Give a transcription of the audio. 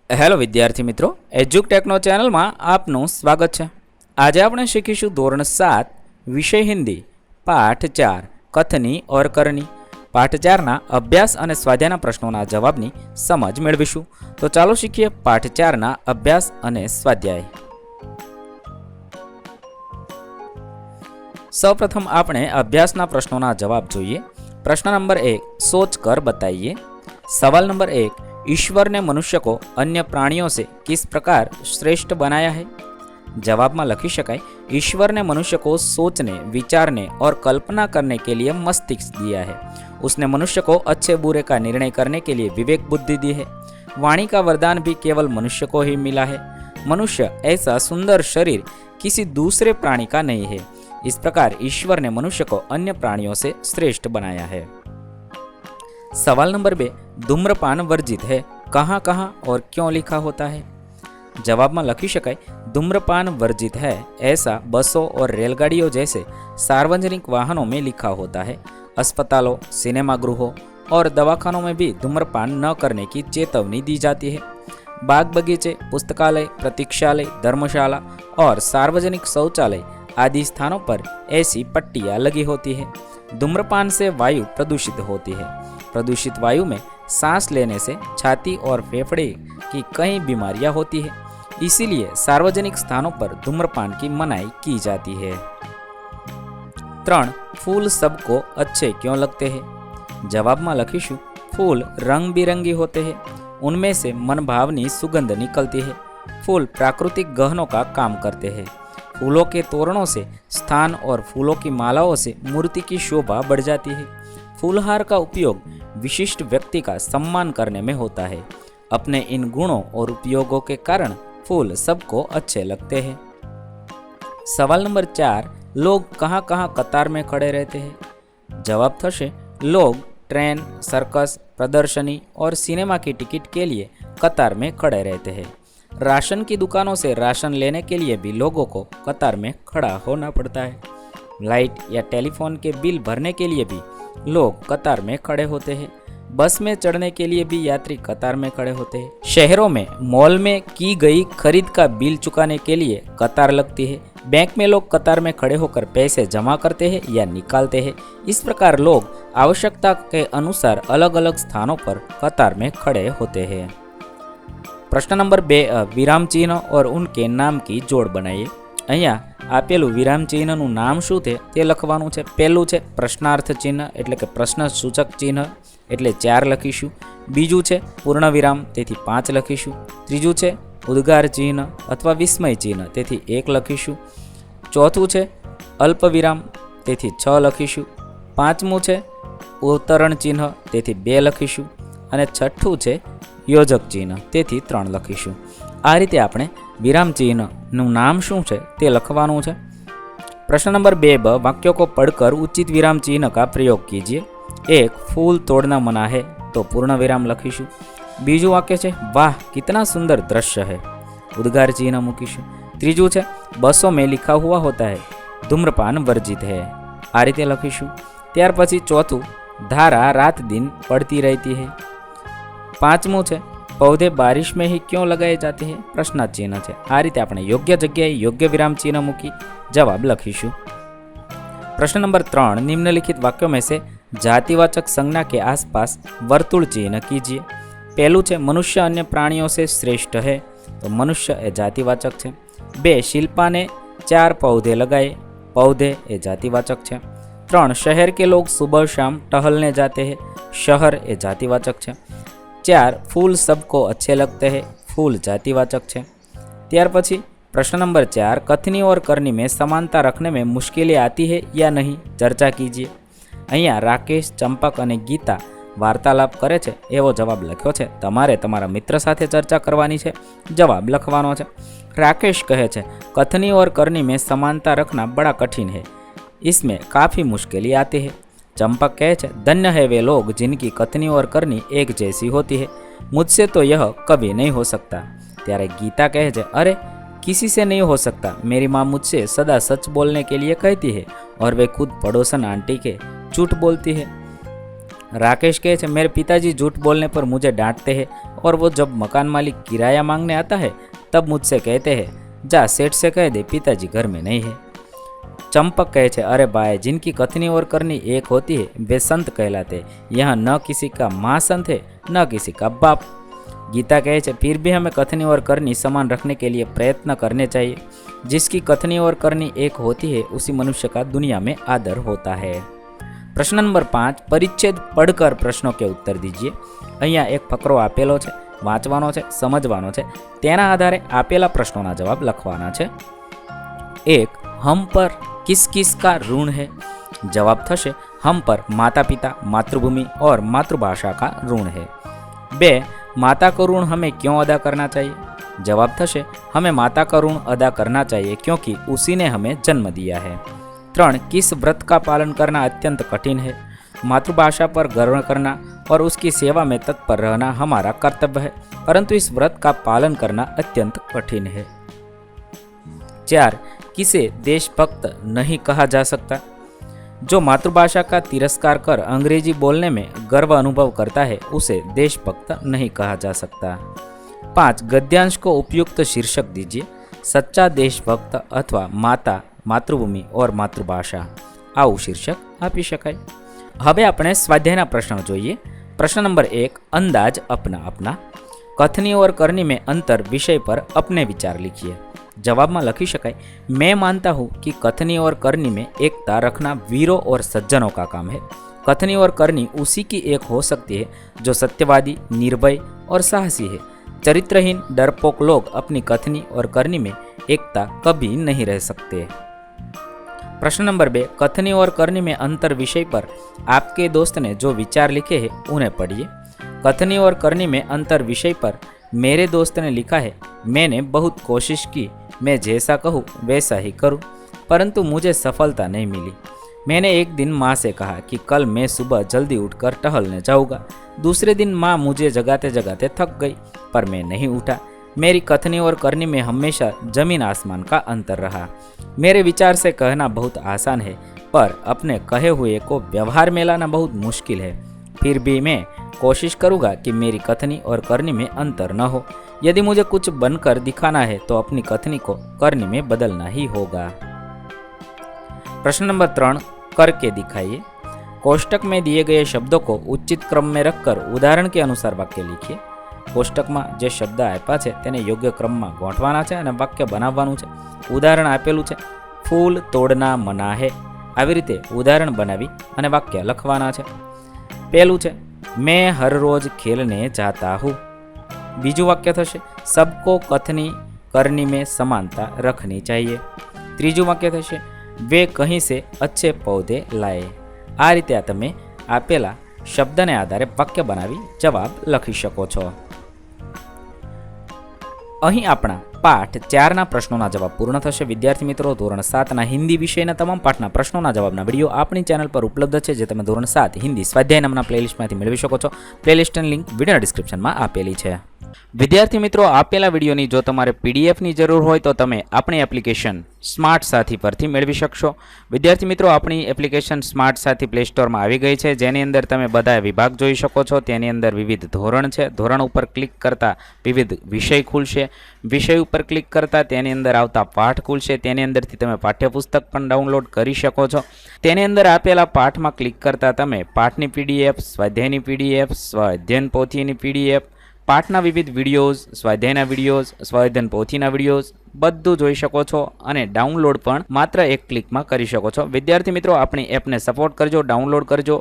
Hello વિદ્યાર્થી મિત્રો, એજ્યુકટેકનો ચેનલમાં આપનું સ્વાગત છે। આજે આપણે શીખીશું ધોરણ 7 વિષય હિન્દી પાઠ 4 કથની ઓર કરની। પાઠ 4ના અભ્યાસ અને સ્વાધ્યાયના પ્રશ્નોના જવાબની સમજ મેળવીશું। તો ચાલો શીખીએ પાઠ 4ના અભ્યાસ અને સ્વાધ્યાય। સૌપ્રથમ આપણે અભ્યાસના પ્રશ્નોના જવાબ જોઈએ। प्रश्न नंबर 1, सोच कर बताइए। सवाल नंबर 1, ईश्वर ने मनुष्य को अन्य प्राणियों से किस प्रकार श्रेष्ठ बनाया है। जवाब में लखी शकाय, ईश्वर ने मनुष्य को सोचने, विचारने और कल्पना करने के लिए मस्तिष्क दिया है। उसने मनुष्य को अच्छे बुरे का निर्णय करने के लिए विवेक बुद्धि दी है। वाणी का वरदान भी केवल मनुष्य को ही मिला है। मनुष्य ऐसा सुंदर शरीर किसी दूसरे प्राणी का नहीं है। इस प्रकार ईश्वर ने मनुष्य को अन्य प्राणियों से श्रेष्ठ बनाया है। सवाल नंबर 2, धूम्रपान वर्जित है, कहाँ कहाँ और क्यों लिखा होता है। जवाब में लखी शकाय, धूम्रपान वर्जित है ऐसा बसों और रेलगाड़ियों जैसे सार्वजनिक वाहनों में लिखा होता है। अस्पतालों, सिनेमा गृहों और दवाखानों में भी धूम्रपान न करने की चेतावनी दी जाती है। बाग बगीचे, पुस्तकालय, प्रतीक्षालय, धर्मशाला और सार्वजनिक शौचालय आदि स्थानों पर ऐसी पट्टियां लगी होती है। धूम्रपान से वायु प्रदूषित होती है। प्रदूषित वायु में सांस लेने से छाती और फेफड़े की कई बीमारियां होती है। इसीलिए सार्वजनिक स्थानों पर धूम्रपान की मनाही की जाती है। 3, फूल सबको अच्छे क्यों लगते हैं। जवाब में लखीशु, फूल रंग बिरंगी होते हैं, उनमें से मनभावनी सुगंध निकलती है। फूल प्राकृतिक गहनों का काम करते हैं। फूलों के तोरणों से स्थान और फूलों की मालाओं से मूर्ति की शोभा बढ़ जाती है। फूलहार का उपयोग विशिष्ट व्यक्ति का सम्मान करने में होता है। अपने इन गुणों और उपयोगों के कारण फूल सबको अच्छे लगते हैं। सवाल नंबर 4, लोग कहाँ कहाँ कतार में खड़े रहते हैं। जवाब थशे, लोग ट्रेन, सर्कस, प्रदर्शनी और सिनेमा की टिकट के लिए कतार में खड़े रहते हैं। राशन की दुकानों से राशन लेने के लिए भी लोगों को कतार में खड़ा होना पड़ता है। लाइट या टेलीफोन के बिल भरने के लिए भी लोग कतार में खड़े होते हैं। बस में चढ़ने के लिए भी यात्री कतार में खड़े होते हैं। शहरों में मॉल में की गई खरीद का बिल चुकाने के लिए कतार लगती है। बैंक में लोग कतार में खड़े होकर पैसे जमा करते हैं या निकालते हैं। इस प्रकार लोग आवश्यकता के अनुसार अलग अलग स्थानों पर कतार में खड़े होते हैं। प्रश्न नंबर 2, विराम चिन्ह और उनके नाम की जोड़ बनाइए। अहींया आपेलू विराम चिन्हનું નામ શું છે તે લખવાનું છે। પહેલું છે પ્રશ્નાર્થ ચિહ્ન એટલે કે પ્રશ્ન સૂચક ચિહ્ન એટલે 4 લખીશું। બીજું છે પૂર્ણ વિરામ તેથી 5 લખીશું। ત્રીજું છે ઉદ્ગાર ચિહ્ન અથવા વિસ્મય ચિહ્ન તેથી 1 લખીશું। ચોથું છે અલ્પ વિરામ તેથી 6 લખીશું। પાંચમું છે ઉત્તરણ ચિહ્ન તેથી 2 લખીશું અને છઠ્ઠું છે યોજક ચિહ્ન તેથી 3 લખીશું। આ રીતે આપણે विराम चिन्ह નું નામ શું છે તે લખવાનું છે। प्रश्न नंबर 2, वाक्यों को पढ़कर उचित विराम चिन्ह का प्रयोग कीजिए। 1, फूल तोड़ना मना है तो पूर्ण विराम लखीशु। बीजू वाक्य है, वाह कितना सुंदर दृश्य है, उद्गार चिन्ह मूकीशु। तीजू है, बसों में लिखा हुआ होता है धूम्रपान वर्जित है, आ रीते लखीशु। त्यार पछी चौथुं, धारा रात दिन पड़ती रहती है। पांचमू है, पौधे बारिश में ही क्यों लगाए जाते हैं, प्रश्नार्थ चिन्ह है। आ रीते आपणे योग्य जग्याए योग्य विराम चिन्ह मूकी जवाब लखीशु। प्रश्न नंबर 3, निम्नलिखित वाक्यों में से जातिवाचक संज्ञा के आसपास वर्तुल चिन्ह कीजिए। पहलू है, मनुष्य अन्य प्राणियों से श्रेष्ठ है तो मनुष्य ए जातिवाचक है। 2, शिल्पा ने 4 पौधे लगाए, पौधे ए जातिवाचक है। 3, शहर के लोग सुबह शाम टहलने जाते हैं, शहर ए जातिवाचक है। 4, फूल सबको अच्छे लगते हैं, फूल जातिवाचक है। त्यार पछी प्रश्न नंबर 4, कथनी और करनी में समानता रखने में मुश्किलें आती है या नहीं, चर्चा कीजिए। अहींया राकेश, चंपक और गीता वार्तालाप करे छे एवो जवाब लख्यो छे। तमारे तमारा मित्र साथे चर्चा करवानी छे, जवाब लखवानो छे। राकेश कहे छे, कथनी और करनी में समानता रखना बड़ा कठिन है, इसमें काफ़ी मुश्किलें आती है। चंपक कहे छे, धन्य है वे लोग जिनकी कथनी और करनी एक जैसी होती है, मुझसे तो यह कभी नहीं हो सकता। त्यारे गीता कहे छे, अरे किसी से नहीं हो सकता, मेरी माँ मुझसे सदा सच बोलने के लिए कहती है और वे खुद पड़ोसन आंटी के झूठ बोलती है। राकेश कहे छे, मेरे पिताजी झूठ बोलने पर मुझे डांटते हैं और वो जब मकान मालिक किराया मांगने आता है तब मुझसे कहते हैं, जा सेठ से कह दे पिताजी घर में नहीं है। चंपक कहे छे, अरे भाई, जिनकी कथनी और करनी एक होती है वे संत कहलाते। यहाँ न किसी का माँ संत है न किसी का बाप। गीता कहे छे, फिर भी हमें कथनी और करनी समान रखने के लिए प्रयत्न करने चाहिए। जिसकी कथनी और करनी एक होती है उसी मनुष्य का दुनिया में आदर होता है। प्रश्न नंबर 5, परिच्छेद पढ़कर प्रश्नों के उत्तर दीजिए। અહીંયા એક ફકરો આપેલો છે, વાંચવાનો છે, સમજવાનો છે, તેના આધારે આપેલા પ્રશ્નોના જવાબ લખવાના છે। 1, हम पर किस किस का ऋण है? जवाब थशे, हम पर माता पिता, मातृभूमि और मातृभाषा का ऋण है। 2, माता का ऋण हमें क्यों अदा करना चाहिए? जवाब थशे, हमें माता का ऋण अदा करना चाहिए क्योंकि उसी ने हमें जन्म दिया है। 3, किस व्रत का पालन करना अत्यंत कठिन है? मातृभाषा पर गर्व करना और उसकी सेवा में तत्पर रहना हमारा कर्तव्य है, परंतु इस व्रत का पालन करना अत्यंत कठिन है। 4, किसे देशभक्त नहीं कहा जा सकता? जो मातृभाषा का तिरस्कार कर अंग्रेजी बोलने में गर्व अनुभव करता है उसे देशभक्त नहीं कहा जा सकता। 5, गद्यांश को उपयुक्त शीर्षक दीजिए। सच्चा देशभक्त अथवा माता, मातृभूमि और मातृभाषा, आવું शीर्षक આપી શકાય। હવે આપણે સ્વાધ્યાયના પ્રશ્નો જોઈએ। प्रश्न नंबर 1, अंदाज अपना अपना। कथनी और करनी में अंतर विषय पर अपने विचार लिखिए। जवाब में लखी शकाय, मैं मानता हूँ कि कथनी और करनी में एकता रखना वीरों और सज्जनों का काम है। कथनी और करनी उसी की एक हो सकती है जो सत्यवादी, निर्भय और साहसी है। चरित्रहीन, डरपोक लोग अपनी कथनी और करनी में एकता कभी नहीं रह सकते। प्रश्न नंबर 2, कथनी और करनी में अंतर विषय पर आपके दोस्त ने जो विचार लिखे हैं उन्हें पढ़िए। कथनी और करनी में अंतर विषय पर मेरे दोस्त ने लिखा है, मैंने बहुत कोशिश की, मैं जैसा कहूँ वैसा ही करूँ, परंतु मुझे सफलता नहीं मिली। मैंने एक दिन माँ से कहा कि कल मैं सुबह जल्दी उठकर टहलने जाऊँगा। दूसरे दिन माँ मुझे जगाते जगाते थक गई, पर मैं नहीं उठा। मेरी कथनी और करनी में हमेशा जमीन आसमान का अंतर रहा। मेरे विचार से कहना बहुत आसान है, पर अपने कहे हुए को व्यवहार में लाना बहुत मुश्किल है। फिर भी मैं कोशिश करूँगा कि मेरी कथनी और करनी में अंतर न हो। यदि मुझे कुछ बनकर दिखाना है तो अपनी कथनी को करनी में बदलना ही होगा। प्रश्न नंबर 3, करके दिखाइए। कोष्टक में दिए गए शब्दों को उचित क्रम में रखकर उदाहरण के अनुसार वाक्य लिखिए। कोष्टक में जे शब्द आप्या छे तेने योग्य क्रम में गोठवाना छे अने वाक्य बनाववानुं छे। उदाहरण आपेलुं छे, फूल तोड़ना मना है। આવી રીતે ઉદાહરણ બનાવી અને વાક્ય લખવાના છે। પહેલું છે, मैं हर रोज खेलने जाता हूँ। बीजું वाक्य થશે, सबको कथनी करनी में समानता रखनी चाहिए। ત્રીજું वाक्य થશે, वे कहीं से अच्छे पौधे लाए। आ रीते તમે આપેલા શબ્દને આધારે વાક્ય બનાવી જવાબ લખી શકો છો। અહીં આપણા પાઠ 4ના પ્રશ્નોના જવાબ પૂર્ણ થશે। વિદ્યાર્થી મિત્રો, ધોરણ 7ના હિન્દી વિષયના તમામ પાઠના પ્રશ્નોના જવાબના વિડીયો આપણી ચેનલ પર ઉપલબ્ધ છે, જે તમે ધોરણ 7 હિન્દી સ્વાધ્યાય નામના પ્લેલિસ્ટમાંથી મેળવી શકો છો। પ્લેલિસ્ટની લિંક વિડીયોના ડિસ્ક્રિપ્શનમાં આપેલી છે। વિદ્યાર્થી મિત્રો, આપેલા વિડીયોની જો તમારે પીડીએફની જરૂર હોય તો તમે આપણી એપ્લિકેશન સ્માર્ટ સાથી પરથી મેળવી શકશો। વિદ્યાર્થી મિત્રો, આપણી એપ્લિકેશન સ્માર્ટ સાથી પ્લે સ્ટોરમાં આવી ગઈ છે, જેની અંદર તમે બધા વિભાગ જોઈ શકો છો। તેની અંદર વિવિધ ધોરણ છે। ધોરણ ઉપર ક્લિક કરતાં વિવિધ વિષય ખુલશે। વિષય ઉપર ક્લિક કરતાં તેની અંદર આવતા પાઠ ખુલશે। તેની અંદરથી તમે પાઠ્યપુસ્તક પણ ડાઉનલોડ કરી શકો છો। તેની અંદર આપેલા પાઠમાં ક્લિક કરતાં તમે પાઠની પીડીએફ, સ્વાધ્યાયની પીડીએફ, સ્વાધ્યાયન પોથીની પીડીએફ, પાઠના વિવિધ વિડીયોઝ, સ્વાધ્યાયના વિડીયોઝ, સ્વાધ્યાયન પોથીના વિડીયોઝ બધું જોઈ શકો છો અને ડાઉનલોડ પણ માત્ર એક ક્લિકમાં કરી શકો છો। વિદ્યાર્થી મિત્રો, આપણી એપને સપોર્ટ કરજો, ડાઉનલોડ કરજો